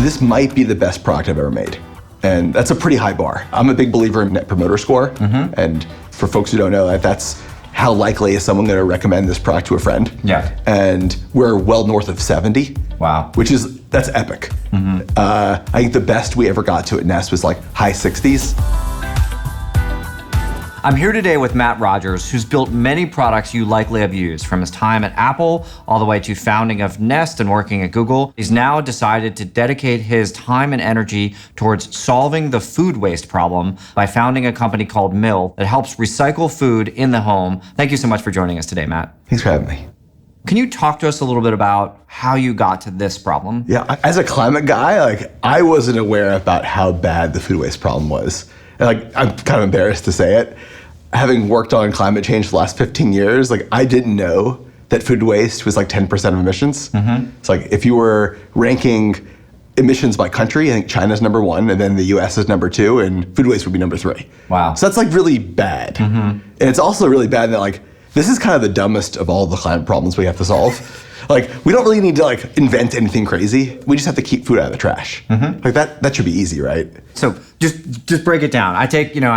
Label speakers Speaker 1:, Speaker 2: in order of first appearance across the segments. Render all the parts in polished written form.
Speaker 1: this might be the best product I've ever made. And that's a pretty high bar. I'm a big believer in Net Promoter Score. And for folks who don't know that, that's how likely is someone gonna recommend this product to a friend.
Speaker 2: Yeah.
Speaker 1: And we're well north of 70.
Speaker 2: Wow.
Speaker 1: That's epic. I think the best we ever got to at Nest was like high 60s.
Speaker 2: I'm here today with Matt Rogers, who's built many products you likely have used, from his time at Apple all the way to founding of Nest and working at Google. He's now decided to dedicate his time and energy towards solving the food waste problem by founding a company called Mill that helps recycle food in the home. Thank you so much for joining us today, Matt.
Speaker 1: Thanks for having me.
Speaker 2: Can you talk to us a little bit about how you got to this problem?
Speaker 1: Yeah, as a climate guy, I wasn't aware about how bad the food waste problem was. And I'm kind of embarrassed to say it. Having worked on climate change the last 15 years, I didn't know that food waste was 10% of emissions. It's if you were ranking emissions by country, I think China's number 1, and then the US is number 2, and food waste would be number 3.
Speaker 2: Wow.
Speaker 1: So that's really bad. And it's also really bad that this is kind of the dumbest of all the climate problems we have to solve. We don't really need to invent anything crazy. We just have to keep food out of the trash. That should be easy, right?
Speaker 2: So just break it down. I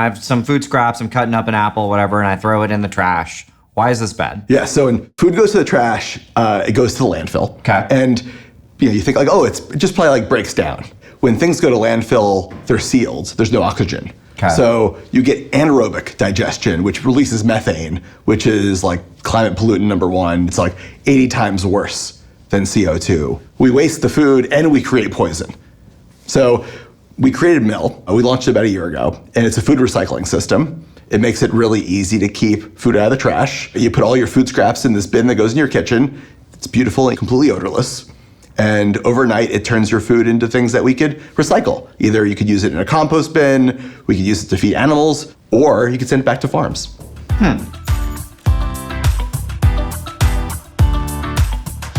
Speaker 2: have some food scraps, I'm cutting up an apple, whatever, and I throw it in the trash. Why is this bad?
Speaker 1: Yeah, so when food goes to the trash, it goes to the landfill.
Speaker 2: Okay.
Speaker 1: And you think it's just probably breaks down. When things go to landfill, they're sealed. There's no oxygen.
Speaker 2: Okay.
Speaker 1: So you get anaerobic digestion, which releases methane, which is climate pollutant number 1. It's 80 times worse than CO2. We waste the food and we create poison. So we created Mill. We launched it about a year ago, and it's a food recycling system. It makes it really easy to keep food out of the trash. You put all your food scraps in this bin that goes in your kitchen. It's beautiful and completely odorless. And overnight, it turns your food into things that we could recycle. Either you could use it in a compost bin, we could use it to feed animals, or you could send it back to farms.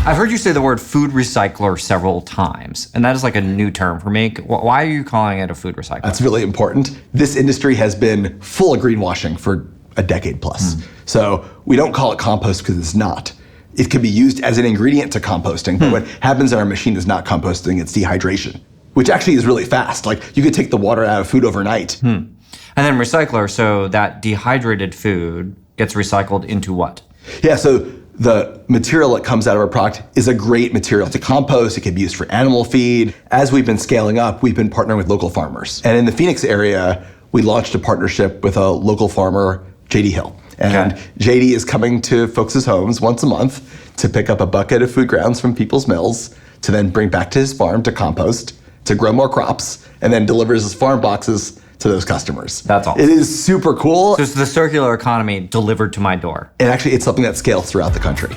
Speaker 2: I've heard you say the word food recycler several times, and that is a new term for me. Why are you calling it a food recycler?
Speaker 1: That's really important. This industry has been full of greenwashing for a decade plus. So we don't call it compost because it's not. It can be used as an ingredient to composting, but what happens in our machine is not composting, it's dehydration, which actually is really fast. You could take the water out of food overnight.
Speaker 2: And then recycler, so that dehydrated food gets recycled into what?
Speaker 1: Yeah, so the material that comes out of our product is a great material to compost. It can be used for animal feed. As we've been scaling up, we've been partnering with local farmers. And in the Phoenix area, we launched a partnership with a local farmer, JD Hill. And JD is coming to folks' homes once a month to pick up a bucket of food grounds from people's mills to then bring back to his farm to compost, to grow more crops, and then delivers his farm boxes to those customers.
Speaker 2: That's awesome.
Speaker 1: It is super cool.
Speaker 2: So it's the circular economy delivered to my door.
Speaker 1: And actually, it's something that scales throughout the country.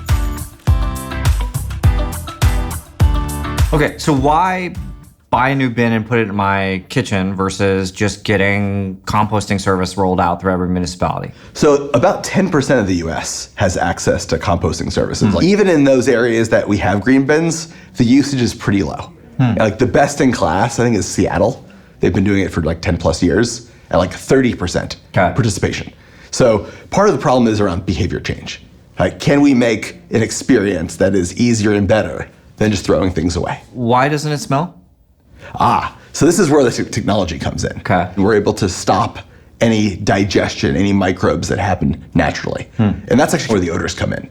Speaker 2: Okay, so why buy a new bin and put it in my kitchen versus just getting composting service rolled out through every municipality?
Speaker 1: So about 10% of the US has access to composting services. Even in those areas that we have green bins, the usage is pretty low. The best in class, I think, is Seattle. They've been doing it for 10 plus years at 30% participation. So part of the problem is around behavior change. Can we make an experience that is easier and better than just throwing things away?
Speaker 2: Why doesn't it smell?
Speaker 1: So this is where the technology comes in.
Speaker 2: Okay.
Speaker 1: We're able to stop any digestion, any microbes that happen naturally. And that's actually where the odors come in.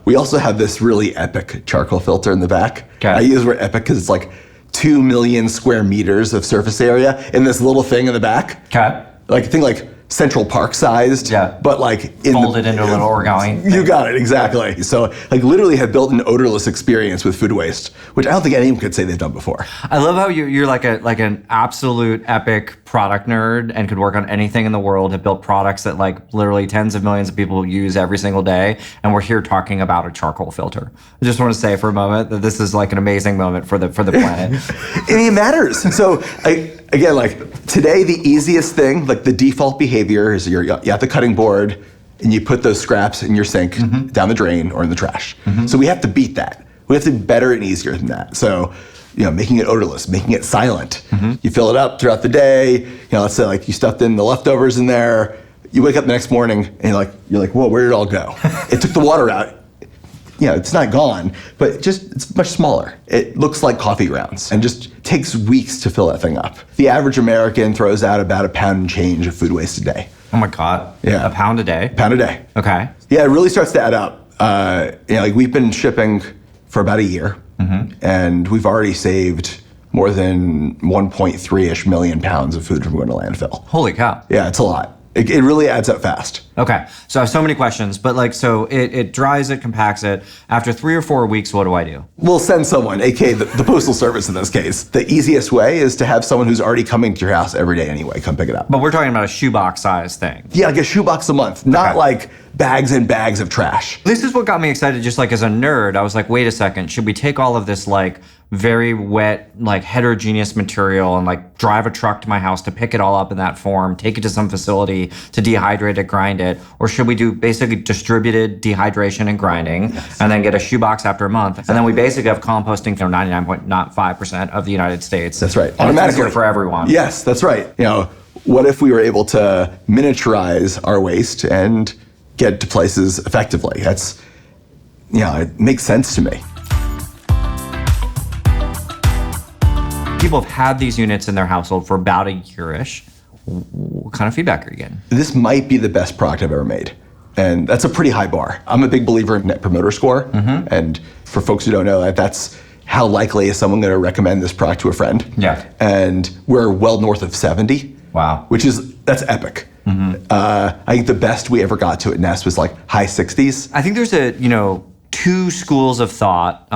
Speaker 1: We also have this really epic charcoal filter in the back.
Speaker 2: Okay.
Speaker 1: I use the word epic because it's 2 million square meters of surface area in this little thing in the back.
Speaker 2: Okay.
Speaker 1: Think Central Park sized, but
Speaker 2: folded into a little origami.
Speaker 1: You got it, exactly. So literally have built an odorless experience with food waste, which I don't think anyone could say they've done before.
Speaker 2: I love how you're an absolute epic product nerd and could work on anything in the world, have built products that literally tens of millions of people use every single day, and we're here talking about a charcoal filter. I just want to say for a moment that this is an amazing moment for the planet.
Speaker 1: It matters. So again, today the easiest thing, the default behavior is you're at the cutting board and you put those scraps in your sink down the drain or in the trash. So we have to beat that. We have to be better and easier than that. So, making it odorless, making it silent. You fill it up throughout the day. Let's say you stuffed in the leftovers in there. You wake up the next morning and you're like, whoa, where did it all go? It took the water out. it's not gone, but just it's much smaller. It looks like coffee grounds and just takes weeks to fill that thing up. The average American throws out about a pound and change of food waste a day.
Speaker 2: Oh my God.
Speaker 1: Yeah.
Speaker 2: A pound a day?
Speaker 1: Pound a day.
Speaker 2: Okay.
Speaker 1: Yeah, it really starts to add up. We've been shipping for about a year, and we've already saved more than 1.3-ish million pounds of food from going to landfill.
Speaker 2: Holy cow.
Speaker 1: Yeah, it's a lot. It really adds up fast.
Speaker 2: Okay, so I have so many questions, but so it dries it, compacts it. After 3 or 4 weeks, what do I do?
Speaker 1: We'll send someone, aka the Postal Service in this case. The easiest way is to have someone who's already coming to your house every day anyway, come pick it up.
Speaker 2: But we're talking about a shoebox size thing.
Speaker 1: Yeah, like a shoebox a month, not
Speaker 2: Okay.
Speaker 1: like bags and bags of trash.
Speaker 2: This is what got me excited, just like as a nerd. I was like, wait a second, should we take all of this like very wet, like heterogeneous material and like drive a truck to my house to pick it all up in that form, take it to some facility to dehydrate it, grind it? Or should we do basically distributed dehydration and grinding and then get a shoebox after a month? And then we basically have composting for 99.5% of the United States.
Speaker 1: That's right.
Speaker 2: And
Speaker 1: Automatically.
Speaker 2: it's easier for everyone.
Speaker 1: Yes, that's right. What if we were able to miniaturize our waste and get to places effectively? It makes sense to me.
Speaker 2: People have had these units in their household for about a year-ish. What kind of feedback are you getting?
Speaker 1: This might be the best product I've ever made. And that's a pretty high bar. I'm a big believer in Net Promoter Score. And for folks who don't know that, that's how likely is someone going to recommend this product to a friend.
Speaker 2: Yeah.
Speaker 1: And we're well north of 70.
Speaker 2: Wow.
Speaker 1: That's epic. I think the best we ever got to at Nest was like high 60s.
Speaker 2: I think there's two schools of thought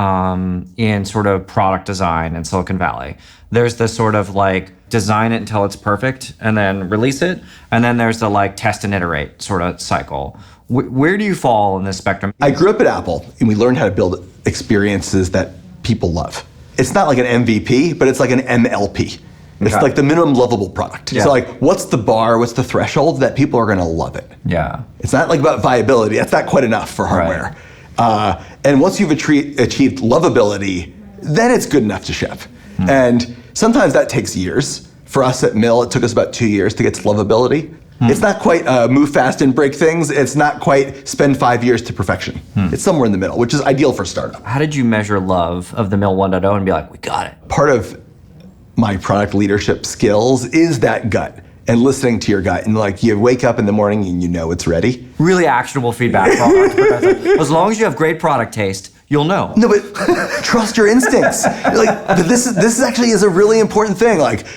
Speaker 2: in sort of product design in Silicon Valley. There's the sort of like design it until it's perfect and then release it. And then there's the like test and iterate sort of cycle. Where do you fall in this spectrum?
Speaker 1: I grew up at Apple and we learned how to build experiences that people love. It's not like an MVP, but it's like an MLP. It's
Speaker 2: Okay.
Speaker 1: like the minimum lovable product.
Speaker 2: Yeah.
Speaker 1: So like, what's the bar, what's the threshold that people are gonna love it?
Speaker 2: Yeah.
Speaker 1: It's not like about viability, that's not quite enough for hardware. And once you've achieved lovability, then it's good enough to ship. And sometimes that takes years. For us at Mill, it took us about 2 years to get to lovability. It's not quite move fast and break things. It's not quite spend 5 years to perfection. It's somewhere in the middle, which is ideal for a startup.
Speaker 2: How did you measure love of the Mill 1.0 and be like, we got it?
Speaker 1: Part of my product leadership skills is that gut and listening to your gut. And like you wake up in the morning and you know it's ready.
Speaker 2: Really actionable feedback for all entrepreneurs. As long as you have great product taste, you'll know.
Speaker 1: No, but trust your instincts. But this actually is a really important thing. Like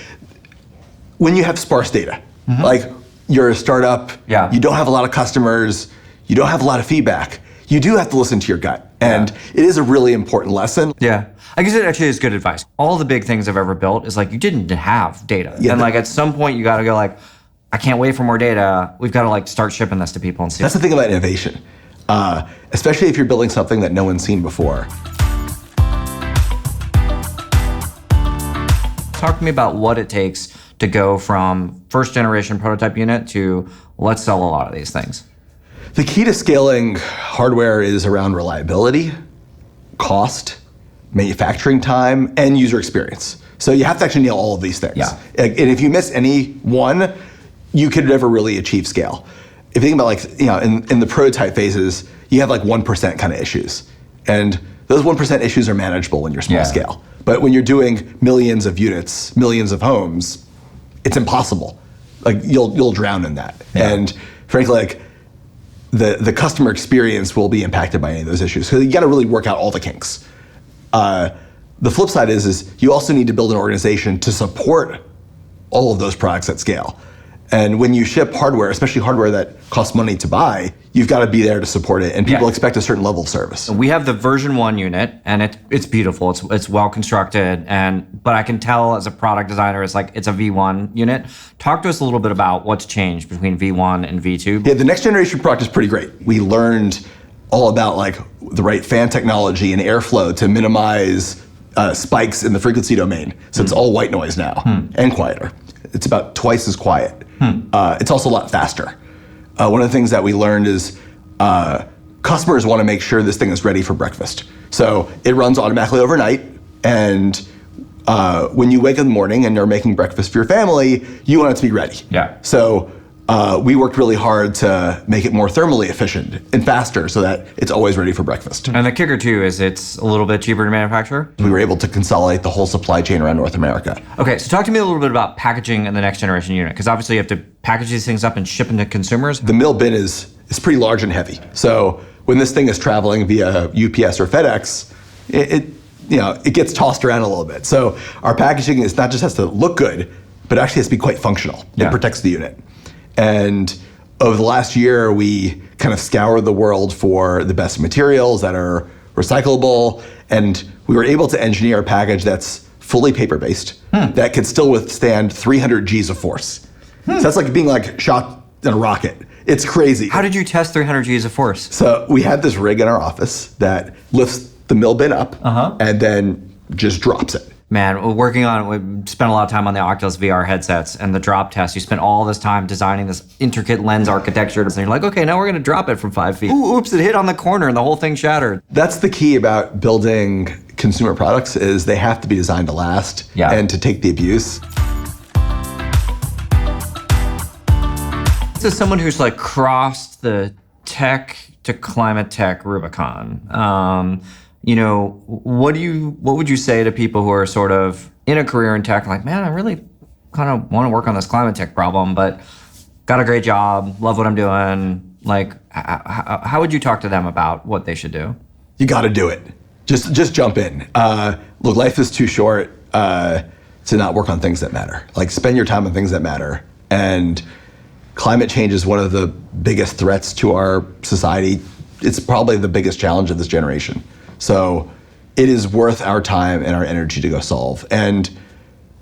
Speaker 1: when you have sparse data, like you're a startup,
Speaker 2: Yeah.
Speaker 1: you don't have a lot of customers, you don't have a lot of feedback. You do have to listen to your gut. And it is a really important lesson.
Speaker 2: Yeah. I guess it actually is good advice. All the big things I've ever built is like you didn't have data.
Speaker 1: Yeah,
Speaker 2: and like at some point you got to go like, I can't wait for more data. We've got to like start shipping this to people and see.
Speaker 1: That's the thing about innovation, especially if you're building something that no one's seen before.
Speaker 2: Talk to me about what it takes to go from first generation prototype unit to let's sell a lot of these things.
Speaker 1: The key to scaling hardware is around reliability, cost, manufacturing time, and user experience. So you have to actually nail all of these things.
Speaker 2: Yeah.
Speaker 1: And if you miss any one, you could never really achieve scale. If you think about like, in the prototype phases, you have like 1% kind of issues. And those 1% issues are manageable when you're small scale. But when you're doing millions of units, millions of homes, it's impossible. Like you'll drown in that.
Speaker 2: Yeah.
Speaker 1: And frankly, like the customer experience will be impacted by any of those issues. So you got to really work out all the kinks. The flip side is you also need to build an organization to support all of those products at scale. And when you ship hardware, especially hardware that costs money to buy, you've got to be there to support it. And people expect a certain level of service.
Speaker 2: We have the version 1 unit and it's beautiful. It's well constructed but I can tell as a product designer it's a V1 unit. Talk to us a little bit about what's changed between V1 and V2.
Speaker 1: Yeah, the next generation product is pretty great. We learned all about like the right fan technology and airflow to minimize spikes in the frequency domain. So it's all white noise now and quieter. It's about twice as quiet. It's also a lot faster. One of the things that we learned is customers want to make sure this thing is ready for breakfast. So it runs automatically overnight, and when you wake up in the morning and you're making breakfast for your family, you want it to be ready.
Speaker 2: Yeah.
Speaker 1: So we worked really hard to make it more thermally efficient and faster so that it's always ready for breakfast.
Speaker 2: And the kicker too is it's a little bit cheaper to manufacture.
Speaker 1: We were able to consolidate the whole supply chain around North America.
Speaker 2: Okay, so talk to me a little bit about packaging and the next generation unit, because obviously you have to package these things up and ship them to consumers.
Speaker 1: The mill bin is pretty large and heavy. So when this thing is traveling via UPS or FedEx, it gets tossed around a little bit. So our packaging is not just has to look good, but actually has to be quite functional.
Speaker 2: Yeah.
Speaker 1: It protects the unit. And over the last year, we kind of scoured the world for the best materials that are recyclable, and we were able to engineer a package that's fully paper-based that could still withstand 300 Gs of force. So that's like being shot in a rocket. It's crazy.
Speaker 2: How did you test 300 Gs of force?
Speaker 1: So we had this rig in our office that lifts the mill bin up and then just drops it.
Speaker 2: Man, we spent a lot of time on the Oculus VR headsets and the drop test. You spent all this time designing this intricate lens architecture. And you're like, okay, now we're going to drop it from 5 feet. Ooh, oops, it hit on the corner and the whole thing shattered.
Speaker 1: That's the key about building consumer products is they have to be designed to last and to take the abuse.
Speaker 2: This is someone who's crossed the tech to climate tech Rubicon. What would you say to people who are sort of in a career in tech, like, man, I really kind of want to work on this climate tech problem, but got a great job, love what I'm doing. How would you talk to them about what they should do?
Speaker 1: You got to do it. Just jump in. Look, life is too short to not work on things that matter. Spend your time on things that matter. And climate change is one of the biggest threats to our society. It's probably the biggest challenge of this generation. So it is worth our time and our energy to go solve. And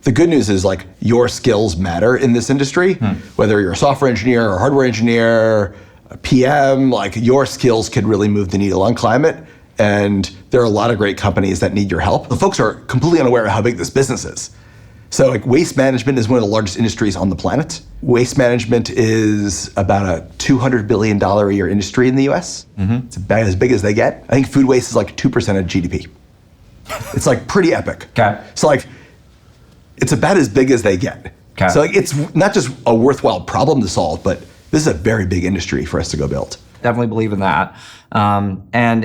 Speaker 1: the good news is your skills matter in this industry, whether you're a software engineer or hardware engineer, a PM, your skills could really move the needle on climate. And there are a lot of great companies that need your help. The folks are completely unaware of how big this business is. So waste management is one of the largest industries on the planet. Waste management is about a $200 billion a year industry in the US. It's about as big as they get. I think food waste is 2% of GDP. It's pretty epic.
Speaker 2: Okay.
Speaker 1: So it's about as big as they get.
Speaker 2: Okay.
Speaker 1: So it's not just a worthwhile problem to solve, but this is a very big industry for us to go build.
Speaker 2: Definitely believe in that. And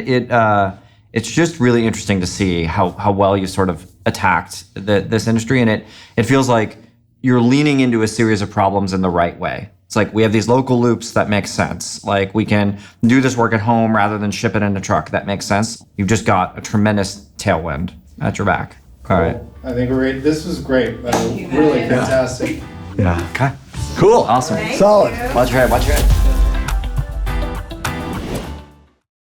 Speaker 2: it's just really interesting to see how well you sort of attacked this industry. And it feels like you're leaning into a series of problems in the right way. It's we have these local loops that make sense. We can do this work at home rather than ship it in a truck. That makes sense. You've just got a tremendous tailwind at your back. All right.
Speaker 3: I think this was great. Really fantastic.
Speaker 1: Yeah.
Speaker 2: Okay.
Speaker 1: Cool.
Speaker 2: Awesome.
Speaker 1: Solid.
Speaker 2: Watch your head.